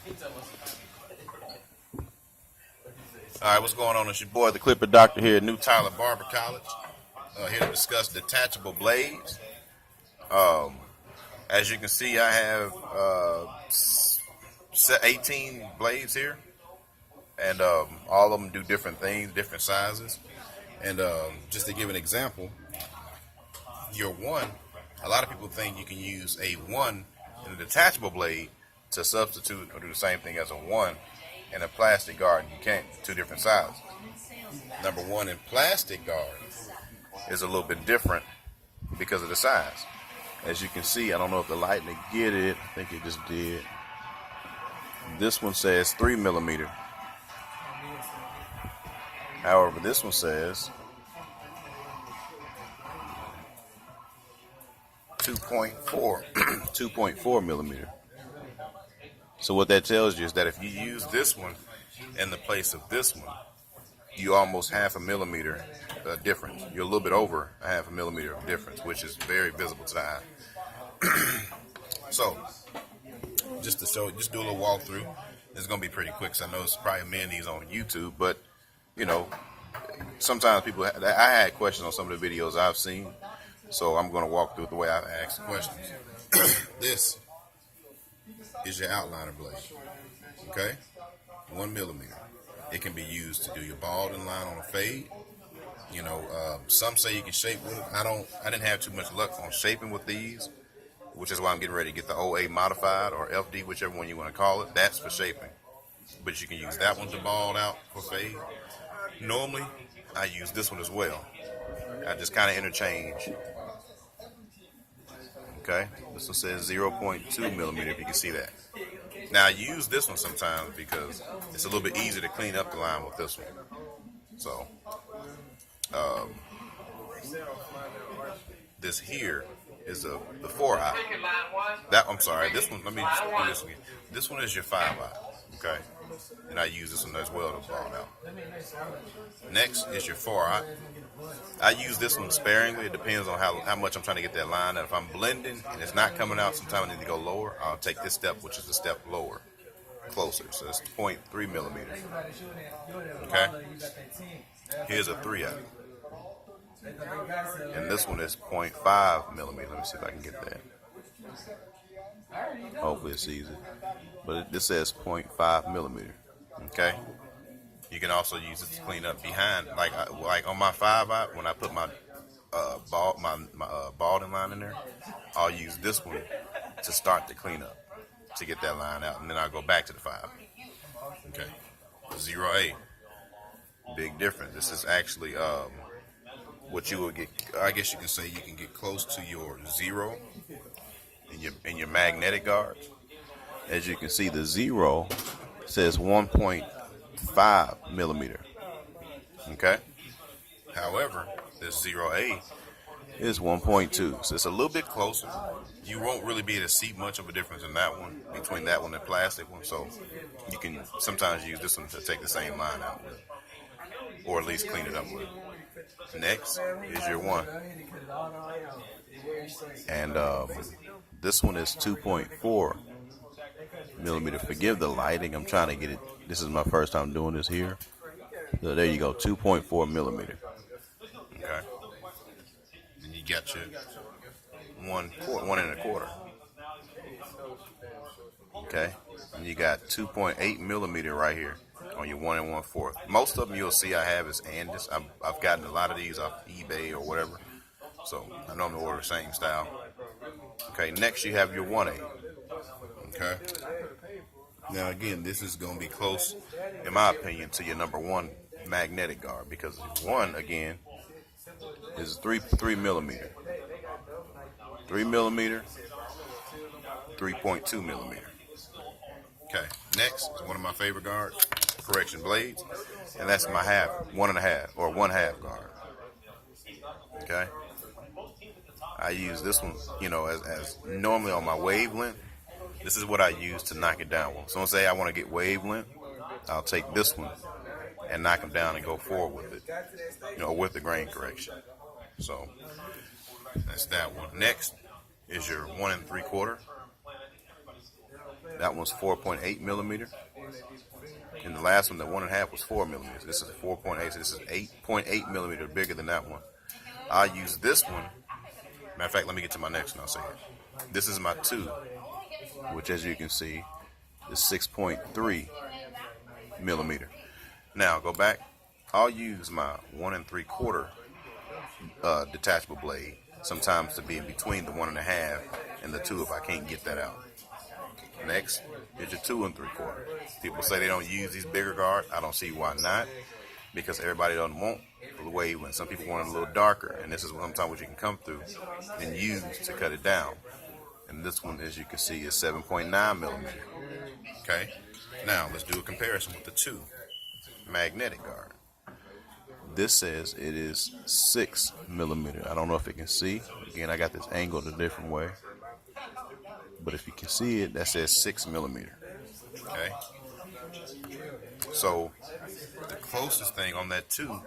All right, what's going on? It's your boy, the Clipper Doctor here at New Tyler Barber College. Here to discuss detachable blades. As you can see, I have 18 blades here, and all of them do different things, different sizes. And just to give an example, your one, a lot of people think you can use a one in a detachable blade to substitute or do the same thing as a one in a plastic guard. You can't. Two different sizes. Number one in plastic guard is a little bit different because of the size. As you can see, I don't know if the light may get it. I think it just did. This one says 3 millimeter. However, this one says 2.4 2.4 millimeter. So what that tells you is that if you use this one in the place of this one, you almost half a millimeter difference. You're a little bit over a half a millimeter of difference, which is very visible to the eye. So just to show, just do a little walkthrough. It's gonna be pretty quick. So I know it's probably many of these on YouTube, but you know, sometimes people. I had questions on some of the videos I've seen, so I'm gonna walk through it the way I asked the questions. This is your outliner blade. Okay, 1 millimeter. It can be used to do your balding line on a fade. You know, some say you can shape with it. I didn't have too much luck on shaping with these, which is why I'm getting ready to get the OA modified or FD, whichever one you want to call it. That's for shaping. But you can use that one to bald out for fade. Normally, I use this one as well. I just kind of interchange. Okay, this one says 0.2 millimeter, if you can see that. Now I use this one sometimes because it's a little bit easier to clean up the line with this one. So, this here is the 4-eye. I'm sorry, this one, let me just do this again. This one is your 5-eye, okay? And I use this one as well to bald out. Next is your 4-eye. I use this one sparingly. It depends on how much I'm trying to get that line. And if I'm blending and it's not coming out, sometimes I need to go lower. I'll take this step, which is the step lower, closer. So it's 0.3 millimeters. Okay? Here's a 3-eye. And this one is 0.5 millimeters. Let me see if I can get that. Hopefully it sees it. But this says 0.5 millimeter. Okay? You can also use it to clean up behind, like on my 5-eye, when I put my balding line in there, I'll use this one to start the cleanup, to get that line out, and then I'll go back to the 5. Okay, 0A, big difference. This is actually what you would get. I guess you can say you can get close to your 0 in your magnetic guards. As you can see, the 0 says 1.5 millimeter. Okay. However, this 0A is 1.2, so it's a little bit closer. You won't really be able to see much of a difference in that one between that one and plastic one. So you can sometimes use this one to take the same line out with, or at least clean it up with. Next is your 1, and this one is 2.4 millimeter. Forgive the lighting. I'm trying to get it. This is my first time doing this here. So there you go, 2.4 millimeter. Okay. Then you got your 1.25. Okay. And you got 2.8 millimeter right here on your 1 1/4. Most of them you'll see I have is Andis. I've gotten a lot of these off eBay or whatever. So I normally order the same style. Okay. Next you have your 1A. Okay. Now again, this is going to be close, in my opinion, to your number 1 magnetic guard, because 1 again is 3 millimeter, 3 millimeter, 3.2 millimeter. Okay. Next is one of my favorite guards, correction blades, and that's my 1.5 or 1/2 guard. Okay. I use this one, you know, as normally on my wavelength. This is what I use to knock it down. So say I want to get wavelength, I'll take this one and knock them down and go forward with it, you know, with the grain correction. So that's that one. Next is your 1 3/4. That one's 4.8 millimeter. And the last one, the 1.5, was 4 millimeters. This is 4.8, so this is 8.8 millimeter bigger than that one. I use this one. Matter of fact, let me get to my next one, I'll say it. This is my 2, which as you can see is 6.3 millimeter. Now go back. I'll use my 1 3/4 detachable blade sometimes to be in between the 1.5 and the 2 if I can't get that out. Next is your 2 3/4. People say they don't use these bigger guards. I don't see why not, because everybody doesn't want the way when some people want it a little darker, and this is sometimes what you can come through and use to cut it down. And this one, as you can see, is 7.9 millimeter. Okay, now let's do a comparison with the 2 magnetic guard. This says it is 6 millimeter. I don't know if it can see. Again, I got this angled a different way. But if you can see it, that says 6 millimeter. Okay. So the closest thing on that 2,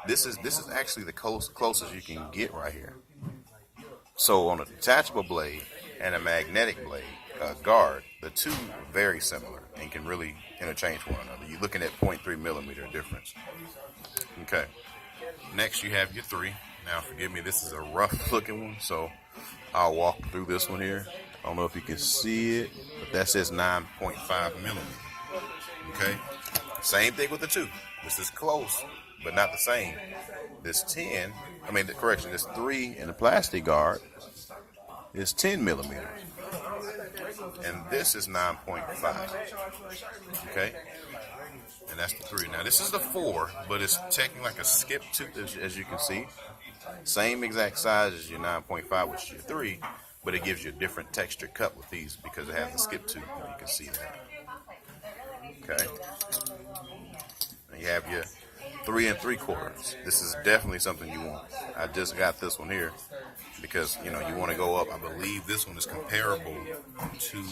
this is actually the closest you can get right here. So on a detachable blade and a magnetic blade guard, the 2 are very similar and can really interchange one another. You're looking at 0.3 millimeter difference. Okay. Next you have your 3. Now forgive me, this is a rough looking one, so I'll walk through this one here. I don't know if you can see it, but that says 9.5 millimeter. Okay. Same thing with the 2. This is close, but not the same. This 3 in the plastic guard is 10 millimeters. And this is 9.5. Okay. And that's the 3. Now this is the 4, but it's technically like a skip tooth, as you can see. Same exact size as your 9.5, which is your 3, but it gives you a different texture cut with these because it has a skip tooth. You can see that. Okay. And you have your 3 3/4. This is definitely something you want. I just got this one here because you want to go up. I believe this one is comparable to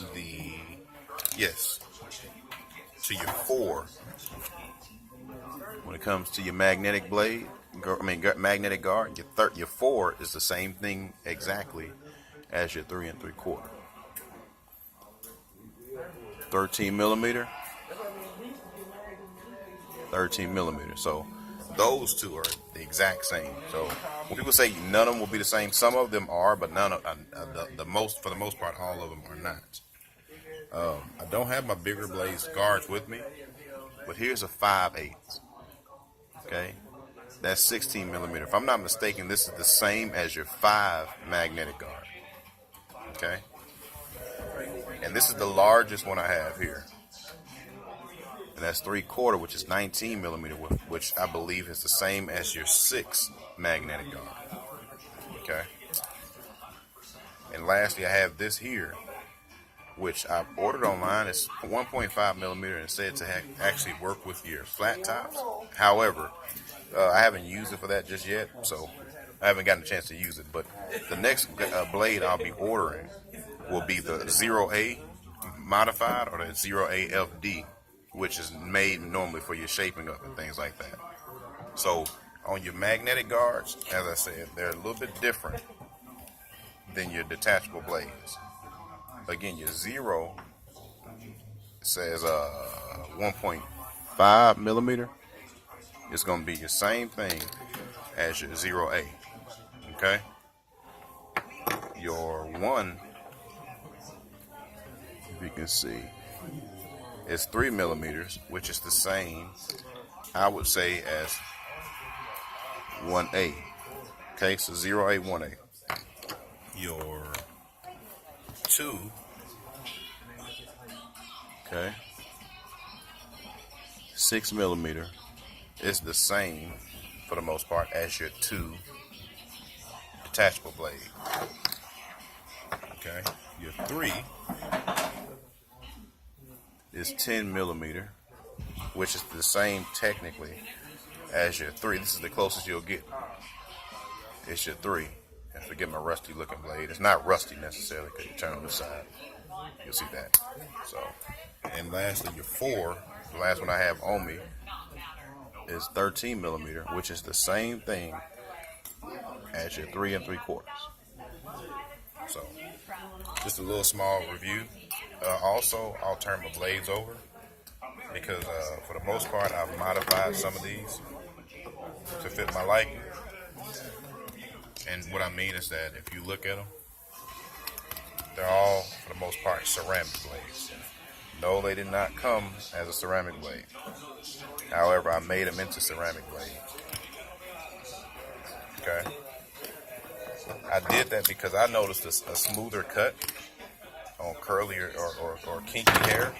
to your 4 when it comes to your magnetic blade. Magnetic guard. Your 4 is the same thing exactly as your 3 3/4. 13 millimeter. 13 millimeter. So those 2 are the exact same. So when people say none of them will be the same, some of them are, but none of for the most part, all of them are not. I don't have my bigger blades guards with me, but here's a 5/8. Okay, that's 16 millimeter. If I'm not mistaken, this is the same as your 5 magnetic guard. Okay, and this is the largest one I have here. And that's 3/4, which is 19 millimeter, which I believe is the same as your 6 magnetic guard. Okay. And lastly, I have this here, which I ordered online. It's 1.5 millimeter and said to actually work with your flat tops. However, I haven't used it for that just yet, so I haven't gotten a chance to use it. But the next blade I'll be ordering will be the 0A modified or the 0A FD, which is made normally for your shaping up and things like that. So on your magnetic guards, as I said, they're a little bit different than your detachable blades. Again, your 0 says 1.5 millimeter. It's going to be your same thing as your 0A. Okay? Your 1, if you can see, is 3 millimeters, which is the same, I would say, as 1A. Okay, so 0A, 1A. Your 2, okay, 6 millimeter is the same for the most part as your 2 detachable blade. Okay, your 3 is 10 millimeter, which is the same technically as your 3. This is the closest you'll get. It's your 3. And forget my rusty looking blade. It's not rusty necessarily because you turn on the side. You'll see that. So, and lastly, your 4, the last one I have on me, is 13 millimeter, which is the same thing as your 3 3/4. So, just a little small review Also, I'll turn my blades over because for the most part, I've modified some of these to fit my liking. And what I mean is that if you look at them, they're all, for the most part, ceramic blades. No, they did not come as a ceramic blade. However, I made them into ceramic blades. Okay. I did that because I noticed a smoother cut on curly or kinky hair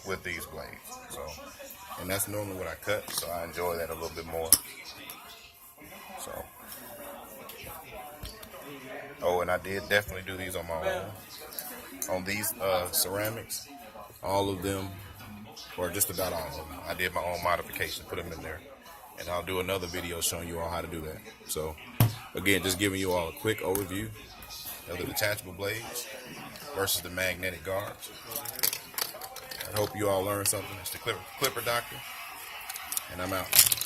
with these blades. So, and that's normally what I cut, so I enjoy that a little bit more. So, oh, and I did definitely do these on my own. On these ceramics, all of them, or just about all of them, I did my own modification, put them in there. And I'll do another video showing you all how to do that. So, again, just giving you all a quick overview of the detachable blades versus the magnetic guards. I hope you all learned something. It's the Clipper Doctor, and I'm out.